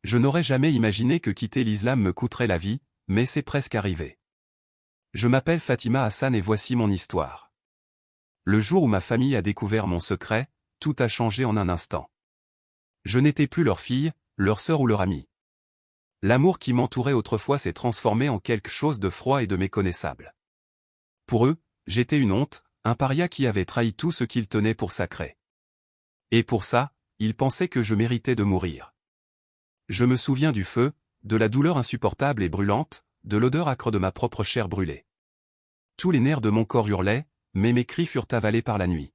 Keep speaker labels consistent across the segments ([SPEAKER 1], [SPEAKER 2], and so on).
[SPEAKER 1] Je n'aurais jamais imaginé que quitter l'islam me coûterait la vie, mais c'est presque arrivé. Je m'appelle Fatima Hassan et voici mon histoire. Le jour où ma famille a découvert mon secret, tout a changé en un instant. Je n'étais plus leur fille, leur sœur ou leur amie. L'amour qui m'entourait autrefois s'est transformé en quelque chose de froid et de méconnaissable. Pour eux, j'étais une honte, un paria qui avait trahi tout ce qu'ils tenaient pour sacré. Et pour ça, ils pensaient que je méritais de mourir. Je me souviens du feu, de la douleur insupportable et brûlante, de l'odeur âcre de ma propre chair brûlée. Tous les nerfs de mon corps hurlaient, mais mes cris furent avalés par la nuit.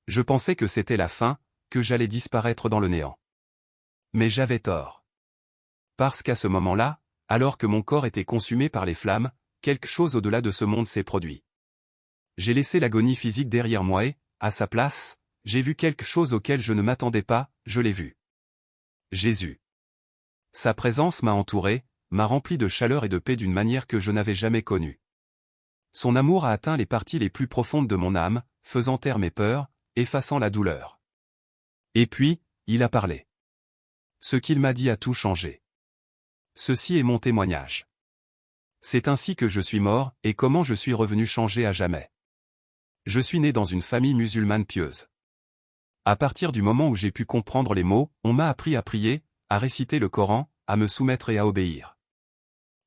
[SPEAKER 1] Je pensais que c'était la fin, que j'allais disparaître dans le néant. Mais j'avais tort. Parce qu'à ce moment-là, alors que mon corps était consumé par les flammes, quelque chose au-delà de ce monde s'est produit. J'ai laissé l'agonie physique derrière moi et, à sa place, j'ai vu quelque chose auquel je ne m'attendais pas, je l'ai vu. Jésus. Sa présence m'a entouré, m'a rempli de chaleur et de paix d'une manière que je n'avais jamais connue. Son amour a atteint les parties les plus profondes de mon âme, faisant taire mes peurs, effaçant la douleur. Et puis, il a parlé. Ce qu'il m'a dit a tout changé. Ceci est mon témoignage. C'est ainsi que je suis mort, et comment je suis revenu changé à jamais. Je suis né dans une famille musulmane pieuse. À partir du moment où j'ai pu comprendre les mots, on m'a appris à prier, à réciter le Coran, à me soumettre et à obéir.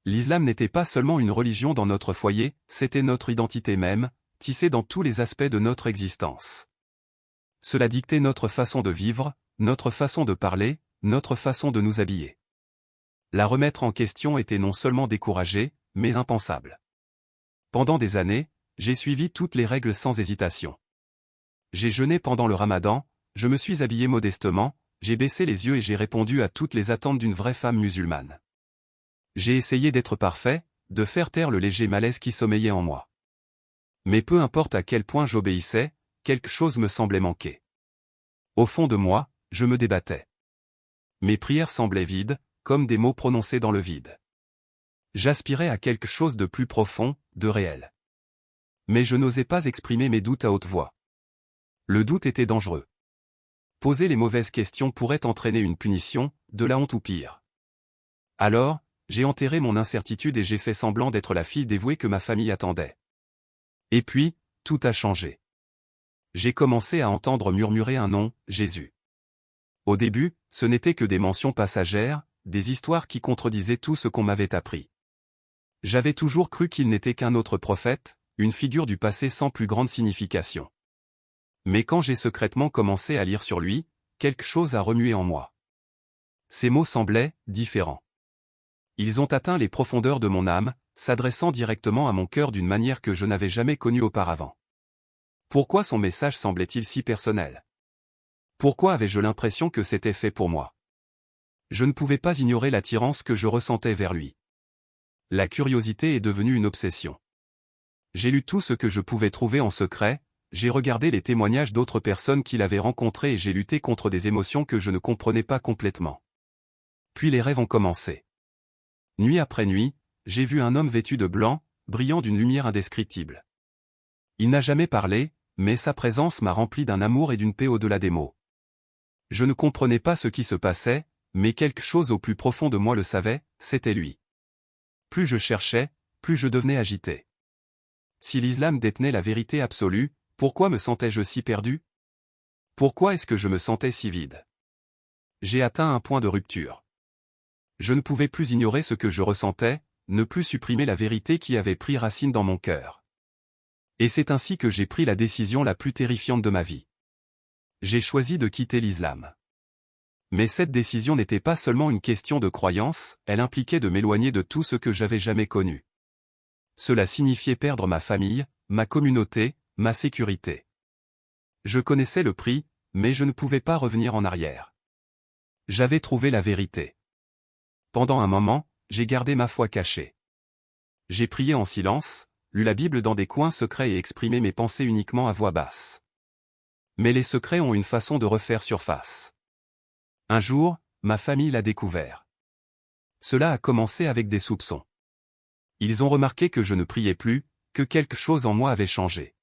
[SPEAKER 1] L'islam n'était pas seulement une religion dans notre foyer, c'était notre identité même, tissée dans tous les aspects de notre existence. Cela dictait notre façon de vivre, notre façon de parler, notre façon de nous habiller. La remettre en question était non seulement découragée, mais impensable. Pendant des années, j'ai suivi toutes les règles sans hésitation. J'ai jeûné pendant le Ramadan, je me suis habillé modestement, j'ai baissé les yeux et j'ai répondu à toutes les attentes d'une vraie femme musulmane. J'ai essayé d'être parfait, de faire taire le léger malaise qui sommeillait en moi. Mais peu importe à quel point j'obéissais, quelque chose me semblait manquer. Au fond de moi, je me débattais. Mes prières semblaient vides, comme des mots prononcés dans le vide. J'aspirais à quelque chose de plus profond, de réel. Mais je n'osais pas exprimer mes doutes à haute voix. Le doute était dangereux. Poser les mauvaises questions pourrait entraîner une punition, de la honte ou pire. Alors, j'ai enterré mon incertitude et j'ai fait semblant d'être la fille dévouée que ma famille attendait. Et puis, tout a changé. J'ai commencé à entendre murmurer un nom, Jésus. Au début, ce n'était que des mentions passagères, des histoires qui contredisaient tout ce qu'on m'avait appris. J'avais toujours cru qu'il n'était qu'un autre prophète, une figure du passé sans plus grande signification. Mais quand j'ai secrètement commencé à lire sur lui, quelque chose a remué en moi. Ces mots semblaient différents. Ils ont atteint les profondeurs de mon âme, s'adressant directement à mon cœur d'une manière que je n'avais jamais connue auparavant. Pourquoi son message semblait-il si personnel? Pourquoi avais-je l'impression que c'était fait pour moi? Je ne pouvais pas ignorer l'attirance que je ressentais vers lui. La curiosité est devenue une obsession. J'ai lu tout ce que je pouvais trouver en secret, j'ai regardé les témoignages d'autres personnes qui l'avaient rencontré et j'ai lutté contre des émotions que je ne comprenais pas complètement. Puis les rêves ont commencé. Nuit après nuit, j'ai vu un homme vêtu de blanc, brillant d'une lumière indescriptible. Il n'a jamais parlé, mais sa présence m'a rempli d'un amour et d'une paix au-delà des mots. Je ne comprenais pas ce qui se passait, mais quelque chose au plus profond de moi le savait, c'était lui. Plus je cherchais, plus je devenais agité. Si l'islam détenait la vérité absolue, pourquoi me sentais-je si perdu? Pourquoi est-ce que je me sentais si vide? J'ai atteint un point de rupture. Je ne pouvais plus ignorer ce que je ressentais, ne plus supprimer la vérité qui avait pris racine dans mon cœur. Et c'est ainsi que j'ai pris la décision la plus terrifiante de ma vie. J'ai choisi de quitter l'islam. Mais cette décision n'était pas seulement une question de croyance, elle impliquait de m'éloigner de tout ce que j'avais jamais connu. Cela signifiait perdre ma famille, ma communauté, ma sécurité. Je connaissais le prix, mais je ne pouvais pas revenir en arrière. J'avais trouvé la vérité. Pendant un moment, j'ai gardé ma foi cachée. J'ai prié en silence, lu la Bible dans des coins secrets et exprimé mes pensées uniquement à voix basse. Mais les secrets ont une façon de refaire surface. Un jour, ma famille l'a découvert. Cela a commencé avec des soupçons. Ils ont remarqué que je ne priais plus, que quelque chose en moi avait changé.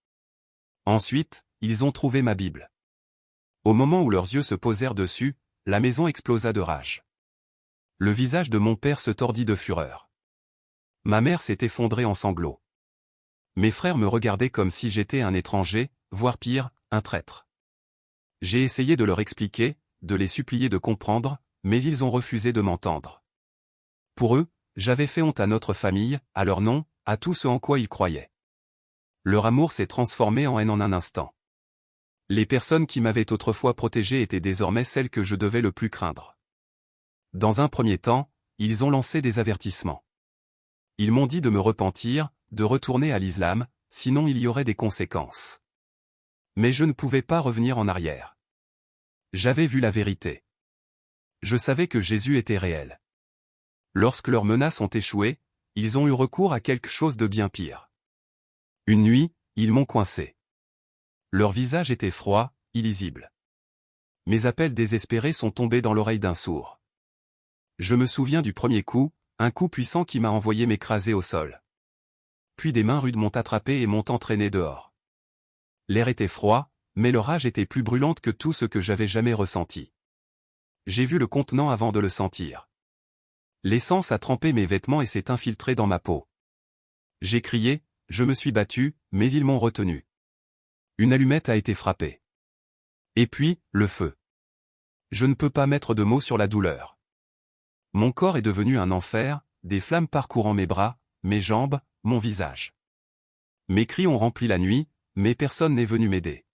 [SPEAKER 1] Ensuite, ils ont trouvé ma Bible. Au moment où leurs yeux se posèrent dessus, la maison explosa de rage. Le visage de mon père se tordit de fureur. Ma mère s'est effondrée en sanglots. Mes frères me regardaient comme si j'étais un étranger, voire pire, un traître. J'ai essayé de leur expliquer, de les supplier de comprendre, mais ils ont refusé de m'entendre. Pour eux, j'avais fait honte à notre famille, à leur nom, à tout ce en quoi ils croyaient. Leur amour s'est transformé en haine en un instant. Les personnes qui m'avaient autrefois protégé étaient désormais celles que je devais le plus craindre. Dans un premier temps, ils ont lancé des avertissements. Ils m'ont dit de me repentir, de retourner à l'islam, sinon il y aurait des conséquences. Mais je ne pouvais pas revenir en arrière. J'avais vu la vérité. Je savais que Jésus était réel. Lorsque leurs menaces ont échoué, ils ont eu recours à quelque chose de bien pire. Une nuit, ils m'ont coincé. Leur visage était froid, illisible. Mes appels désespérés sont tombés dans l'oreille d'un sourd. Je me souviens du premier coup, un coup puissant qui m'a envoyé m'écraser au sol. Puis des mains rudes m'ont attrapé et m'ont entraîné dehors. L'air était froid, mais leur rage était plus brûlante que tout ce que j'avais jamais ressenti. J'ai vu le contenant avant de le sentir. L'essence a trempé mes vêtements et s'est infiltrée dans ma peau. J'ai crié, je me suis battu, mais ils m'ont retenu. Une allumette a été frappée. Et puis, le feu. Je ne peux pas mettre de mots sur la douleur. Mon corps est devenu un enfer, des flammes parcourant mes bras, mes jambes, mon visage. Mes cris ont rempli la nuit, mais personne n'est venu m'aider.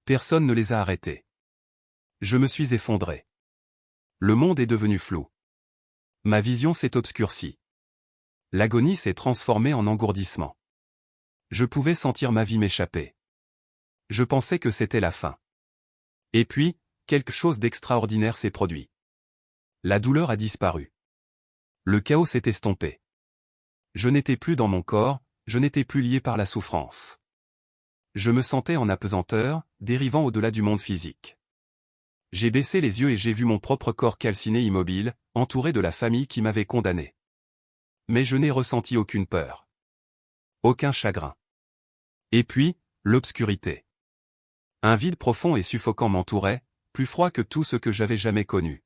[SPEAKER 1] Personne ne les a arrêtés. Je me suis effondré. Le monde est devenu flou. Ma vision s'est obscurcie. L'agonie s'est transformée en engourdissement. Je pouvais sentir ma vie m'échapper. Je pensais que c'était la fin. Et puis, quelque chose d'extraordinaire s'est produit. La douleur a disparu. Le chaos s'est estompé. Je n'étais plus dans mon corps, je n'étais plus lié par la souffrance. Je me sentais en apesanteur, dérivant au-delà du monde physique. J'ai baissé les yeux et j'ai vu mon propre corps calciné immobile, entouré de la famille qui m'avait condamné. Mais je n'ai ressenti aucune peur. Aucun chagrin. Et puis, l'obscurité. Un vide profond et suffocant m'entourait, plus froid que tout ce que j'avais jamais connu.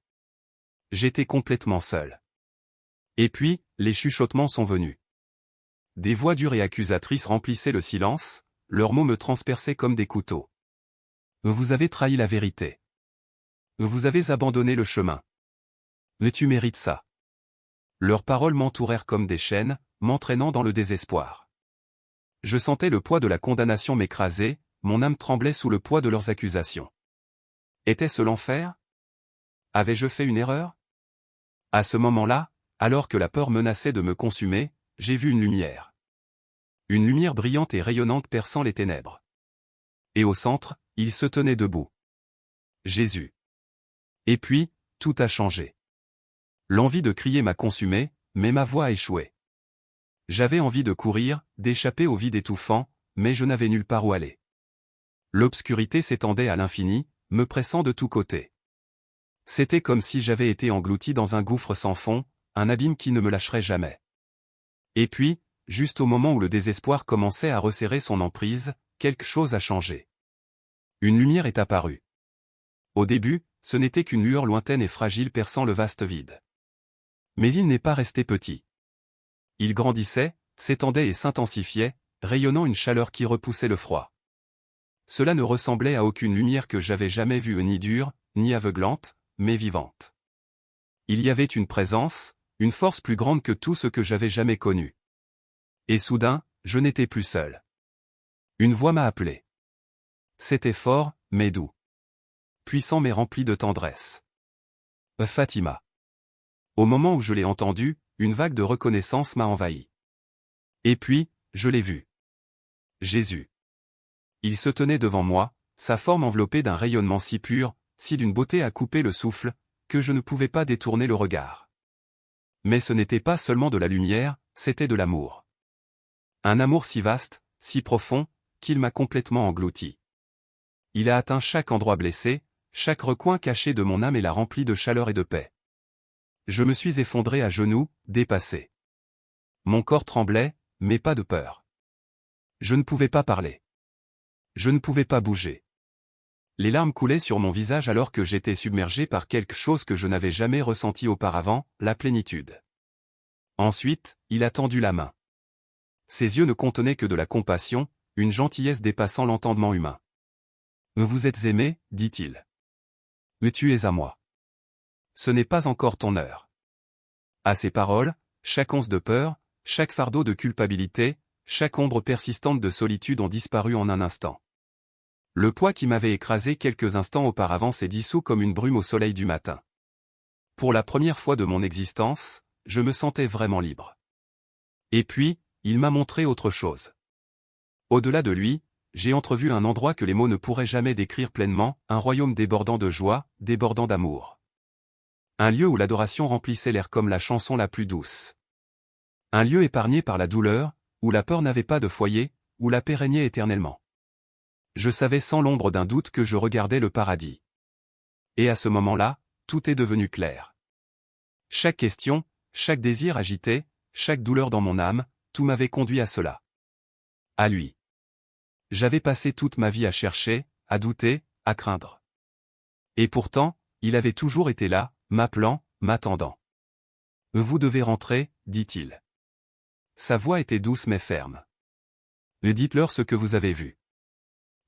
[SPEAKER 1] J'étais complètement seul. Et puis, les chuchotements sont venus. Des voix dures et accusatrices remplissaient le silence, leurs mots me transperçaient comme des couteaux. Vous avez trahi la vérité. Vous avez abandonné le chemin. Mais tu mérites ça. Leurs paroles m'entourèrent comme des chaînes, m'entraînant dans le désespoir. Je sentais le poids de la condamnation m'écraser, mon âme tremblait sous le poids de leurs accusations. Était-ce l'enfer? Avais-je fait une erreur? À ce moment-là, alors que la peur menaçait de me consumer, j'ai vu une lumière. Une lumière brillante et rayonnante perçant les ténèbres. Et au centre, il se tenait debout. Jésus. Et puis, tout a changé. L'envie de crier m'a consumé, mais ma voix a échoué. J'avais envie de courir, d'échapper au vide étouffant, mais je n'avais nulle part où aller. L'obscurité s'étendait à l'infini, me pressant de tous côtés. C'était comme si j'avais été englouti dans un gouffre sans fond, un abîme qui ne me lâcherait jamais. Et puis, juste au moment où le désespoir commençait à resserrer son emprise, quelque chose a changé. Une lumière est apparue. Au début, ce n'était qu'une lueur lointaine et fragile perçant le vaste vide. Mais il n'est pas resté petit. Il grandissait, s'étendait et s'intensifiait, rayonnant une chaleur qui repoussait le froid. Cela ne ressemblait à aucune lumière que j'avais jamais vue ni dure, ni aveuglante, mais vivante. Il y avait une présence, une force plus grande que tout ce que j'avais jamais connu. Et soudain, je n'étais plus seul. Une voix m'a appelé. C'était fort, mais doux. Puissant mais rempli de tendresse. Fatima. Au moment où je l'ai entendu, une vague de reconnaissance m'a envahi. Et puis, je l'ai vu. Jésus. Il se tenait devant moi, sa forme enveloppée d'un rayonnement si pur, si d'une beauté à couper le souffle, que je ne pouvais pas détourner le regard. Mais ce n'était pas seulement de la lumière, c'était de l'amour. Un amour si vaste, si profond, qu'il m'a complètement englouti. Il a atteint chaque endroit blessé, chaque recoin caché de mon âme et l'a rempli de chaleur et de paix. Je me suis effondré à genoux, dépassé. Mon corps tremblait, mais pas de peur. Je ne pouvais pas parler. Je ne pouvais pas bouger. Les larmes coulaient sur mon visage alors que j'étais submergé par quelque chose que je n'avais jamais ressenti auparavant, la plénitude. Ensuite, il a tendu la main. Ses yeux ne contenaient que de la compassion, une gentillesse dépassant l'entendement humain. « Vous êtes aimé, dit-il. Mais tu es à moi. Ce n'est pas encore ton heure. » À ces paroles, chaque once de peur, chaque fardeau de culpabilité, chaque ombre persistante de solitude ont disparu en un instant. Le poids qui m'avait écrasé quelques instants auparavant s'est dissous comme une brume au soleil du matin. Pour la première fois de mon existence, je me sentais vraiment libre. Et puis, il m'a montré autre chose. Au-delà de lui, j'ai entrevu un endroit que les mots ne pourraient jamais décrire pleinement, un royaume débordant de joie, débordant d'amour. Un lieu où l'adoration remplissait l'air comme la chanson la plus douce. Un lieu épargné par la douleur, où la peur n'avait pas de foyer, où la paix régnait éternellement. Je savais sans l'ombre d'un doute que je regardais le paradis. Et à ce moment-là, tout est devenu clair. Chaque question, chaque désir agité, chaque douleur dans mon âme, tout m'avait conduit à cela. À lui. J'avais passé toute ma vie à chercher, à douter, à craindre. Et pourtant, il avait toujours été là, m'appelant, m'attendant. « Vous devez rentrer, dit-il. » Sa voix était douce mais ferme. « Dites-leur ce que vous avez vu.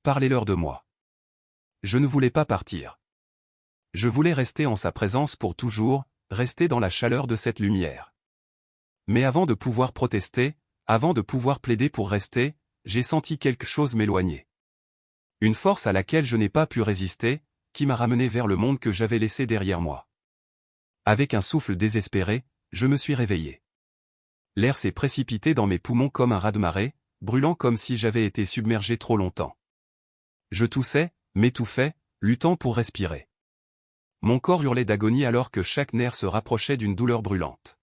[SPEAKER 1] Parlez-leur de moi. » Je ne voulais pas partir. Je voulais rester en sa présence pour toujours, rester dans la chaleur de cette lumière. Mais avant de pouvoir protester, avant de pouvoir plaider pour rester, j'ai senti quelque chose m'éloigner. Une force à laquelle je n'ai pas pu résister, qui m'a ramené vers le monde que j'avais laissé derrière moi. Avec un souffle désespéré, je me suis réveillé. L'air s'est précipité dans mes poumons comme un raz-de-marée, brûlant comme si j'avais été submergé trop longtemps. Je toussais, m'étouffais, luttant pour respirer. Mon corps hurlait d'agonie alors que chaque nerf se rapprochait d'une douleur brûlante.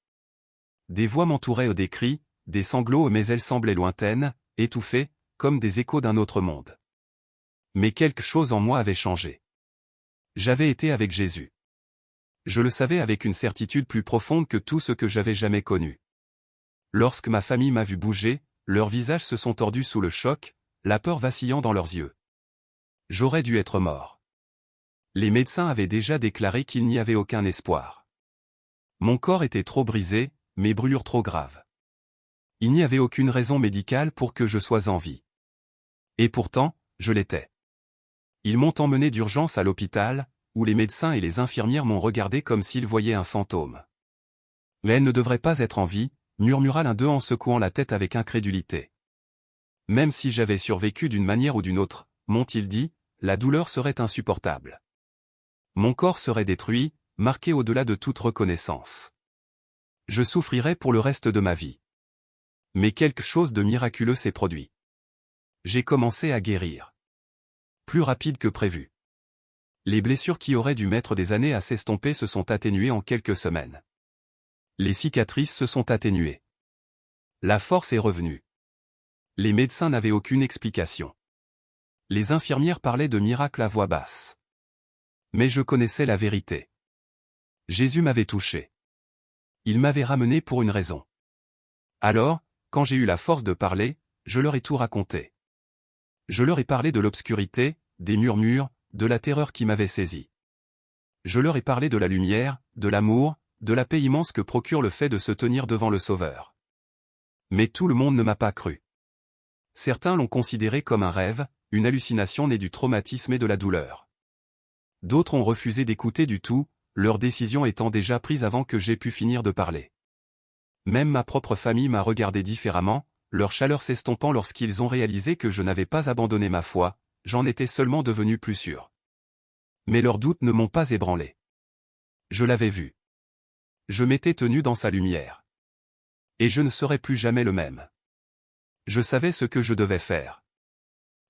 [SPEAKER 1] Des voix m'entouraient, des cris, des sanglots, mais elles semblaient lointaines, étouffées, comme des échos d'un autre monde. Mais quelque chose en moi avait changé. J'avais été avec Jésus. Je le savais avec une certitude plus profonde que tout ce que j'avais jamais connu. Lorsque ma famille m'a vu bouger, leurs visages se sont tordus sous le choc, la peur vacillant dans leurs yeux. J'aurais dû être mort. Les médecins avaient déjà déclaré qu'il n'y avait aucun espoir. Mon corps était trop brisé, mes brûlures trop graves. Il n'y avait aucune raison médicale pour que je sois en vie. Et pourtant, je l'étais. Ils m'ont emmené d'urgence à l'hôpital, où les médecins et les infirmières m'ont regardé comme s'ils voyaient un fantôme. « Mais elle ne devrait pas être en vie », murmura l'un d'eux en secouant la tête avec incrédulité. Même si j'avais survécu d'une manière ou d'une autre, m'ont-ils dit, la douleur serait insupportable. Mon corps serait détruit, marqué au-delà de toute reconnaissance. Je souffrirais pour le reste de ma vie. Mais quelque chose de miraculeux s'est produit. J'ai commencé à guérir. Plus rapide que prévu. Les blessures qui auraient dû mettre des années à s'estomper se sont atténuées en quelques semaines. Les cicatrices se sont atténuées. La force est revenue. Les médecins n'avaient aucune explication. Les infirmières parlaient de miracles à voix basse. Mais je connaissais la vérité. Jésus m'avait touché. Il m'avait ramené pour une raison. Alors, quand j'ai eu la force de parler, je leur ai tout raconté. Je leur ai parlé de l'obscurité, des murmures, de la terreur qui m'avait saisi. Je leur ai parlé de la lumière, de l'amour, de la paix immense que procure le fait de se tenir devant le Sauveur. Mais tout le monde ne m'a pas cru. Certains l'ont considéré comme un rêve, une hallucination née du traumatisme et de la douleur. D'autres ont refusé d'écouter du tout, leur décision étant déjà prise avant que j'aie pu finir de parler. Même ma propre famille m'a regardé différemment, leur chaleur s'estompant lorsqu'ils ont réalisé que je n'avais pas abandonné ma foi, j'en étais seulement devenu plus sûr. Mais leurs doutes ne m'ont pas ébranlé. Je l'avais vu. Je m'étais tenu dans sa lumière. Et je ne serais plus jamais le même. Je savais ce que je devais faire.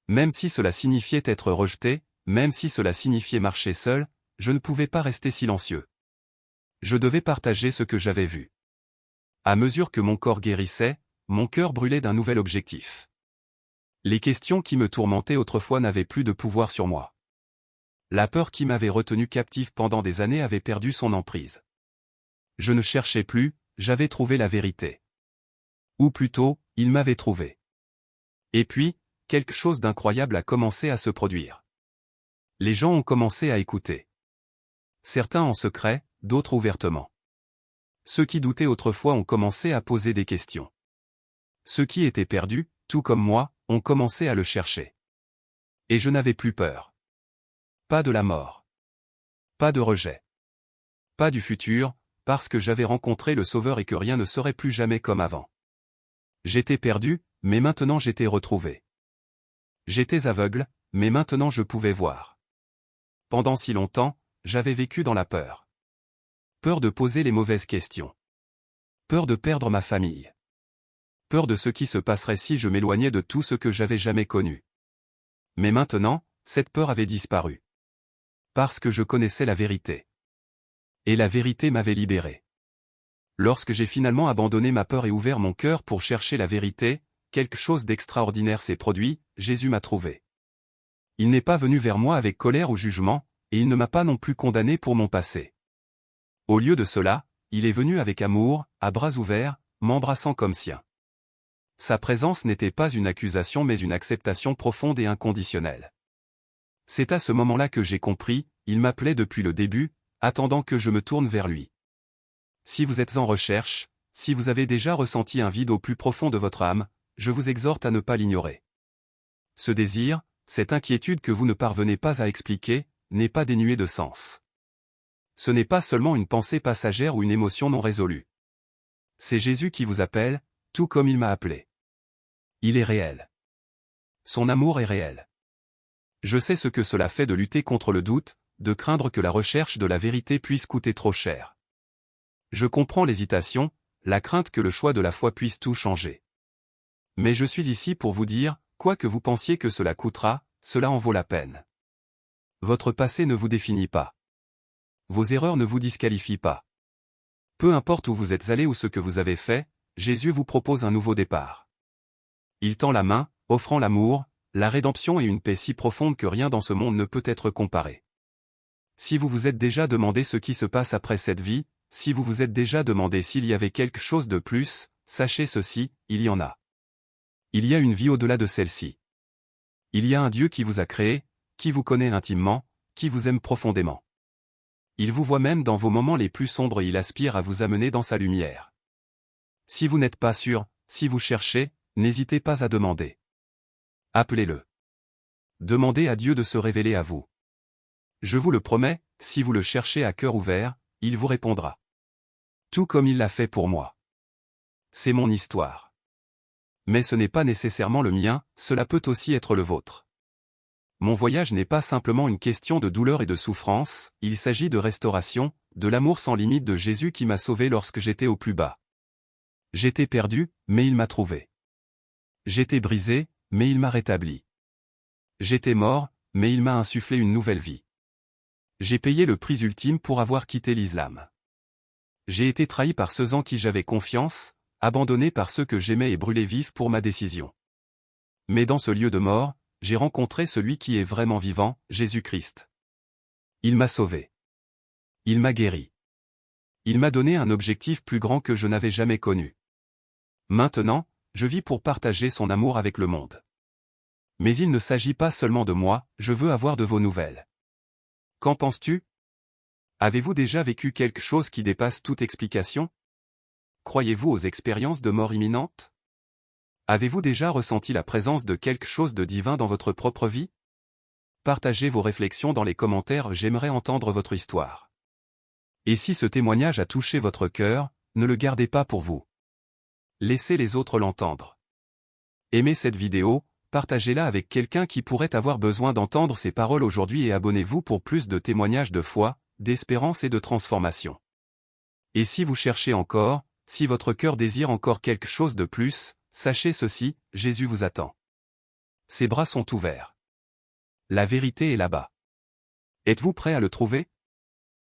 [SPEAKER 1] Même si cela signifiait être rejeté, même si cela signifiait marcher seul, je ne pouvais pas rester silencieux. Je devais partager ce que j'avais vu. À mesure que mon corps guérissait, mon cœur brûlait d'un nouvel objectif. Les questions qui me tourmentaient autrefois n'avaient plus de pouvoir sur moi. La peur qui m'avait retenu captif pendant des années avait perdu son emprise. Je ne cherchais plus, j'avais trouvé la vérité. Ou plutôt, il m'avait trouvé. Et puis, quelque chose d'incroyable a commencé à se produire. Les gens ont commencé à écouter. Certains en secret, d'autres ouvertement. Ceux qui doutaient autrefois ont commencé à poser des questions. Ceux qui étaient perdus, tout comme moi, ont commencé à le chercher. Et je n'avais plus peur. Pas de la mort. Pas de rejet. Pas du futur, parce que j'avais rencontré le Sauveur et que rien ne serait plus jamais comme avant. J'étais perdu, mais maintenant j'étais retrouvé. J'étais aveugle, mais maintenant je pouvais voir. Pendant si longtemps, j'avais vécu dans la peur. Peur de poser les mauvaises questions. Peur de perdre ma famille. Peur de ce qui se passerait si je m'éloignais de tout ce que j'avais jamais connu. Mais maintenant, cette peur avait disparu. Parce que je connaissais la vérité. Et la vérité m'avait libéré. Lorsque j'ai finalement abandonné ma peur et ouvert mon cœur pour chercher la vérité, quelque chose d'extraordinaire s'est produit, Jésus m'a trouvé. Il n'est pas venu vers moi avec colère ou jugement, et il ne m'a pas non plus condamné pour mon passé. Au lieu de cela, il est venu avec amour, à bras ouverts, m'embrassant comme sien. Sa présence n'était pas une accusation mais une acceptation profonde et inconditionnelle. C'est à ce moment-là que j'ai compris, il m'appelait depuis le début, attendant que je me tourne vers lui. Si vous êtes en recherche, si vous avez déjà ressenti un vide au plus profond de votre âme, je vous exhorte à ne pas l'ignorer. Ce désir, cette inquiétude que vous ne parvenez pas à expliquer, n'est pas dénué de sens. Ce n'est pas seulement une pensée passagère ou une émotion non résolue. C'est Jésus qui vous appelle, tout comme il m'a appelé. Il est réel. Son amour est réel. Je sais ce que cela fait de lutter contre le doute, de craindre que la recherche de la vérité puisse coûter trop cher. Je comprends l'hésitation, la crainte que le choix de la foi puisse tout changer. Mais je suis ici pour vous dire, quoi que vous pensiez que cela coûtera, cela en vaut la peine. Votre passé ne vous définit pas. Vos erreurs ne vous disqualifient pas. Peu importe où vous êtes allé ou ce que vous avez fait, Jésus vous propose un nouveau départ. Il tend la main, offrant l'amour, la rédemption et une paix si profonde que rien dans ce monde ne peut être comparé. Si vous vous êtes déjà demandé ce qui se passe après cette vie, si vous vous êtes déjà demandé s'il y avait quelque chose de plus, sachez ceci, il y en a. Il y a une vie au-delà de celle-ci. Il y a un Dieu qui vous a créé, qui vous connaît intimement, qui vous aime profondément. Il vous voit même dans vos moments les plus sombres et il aspire à vous amener dans sa lumière. Si vous n'êtes pas sûr, si vous cherchez, n'hésitez pas à demander. Appelez-le. Demandez à Dieu de se révéler à vous. Je vous le promets, si vous le cherchez à cœur ouvert, il vous répondra. Tout comme il l'a fait pour moi. C'est mon histoire. Mais ce n'est pas nécessairement le mien, cela peut aussi être le vôtre. Mon voyage n'est pas simplement une question de douleur et de souffrance, il s'agit de restauration, de l'amour sans limite de Jésus qui m'a sauvé lorsque j'étais au plus bas. J'étais perdu, mais il m'a trouvé. J'étais brisé, mais il m'a rétabli. J'étais mort, mais il m'a insufflé une nouvelle vie. J'ai payé le prix ultime pour avoir quitté l'islam. J'ai été trahi par ceux en qui j'avais confiance, abandonné par ceux que j'aimais et brûlé vif pour ma décision. Mais dans ce lieu de mort, j'ai rencontré celui qui est vraiment vivant, Jésus-Christ. Il m'a sauvé. Il m'a guéri. Il m'a donné un objectif plus grand que je n'avais jamais connu. Maintenant, je vis pour partager son amour avec le monde. Mais il ne s'agit pas seulement de moi, je veux avoir de vos nouvelles. Qu'en penses-tu? Avez-vous déjà vécu quelque chose qui dépasse toute explication? Croyez-vous aux expériences de mort imminente? Avez-vous déjà ressenti la présence de quelque chose de divin dans votre propre vie? Partagez vos réflexions dans les commentaires, j'aimerais entendre votre histoire. Et si ce témoignage a touché votre cœur, ne le gardez pas pour vous. Laissez les autres l'entendre. Aimez cette vidéo, partagez-la avec quelqu'un qui pourrait avoir besoin d'entendre ces paroles aujourd'hui et abonnez-vous pour plus de témoignages de foi, d'espérance et de transformation. Et si vous cherchez encore, si votre cœur désire encore quelque chose de plus, sachez ceci, Jésus vous attend. Ses bras sont ouverts. La vérité est là-bas. Êtes-vous prêt à le trouver?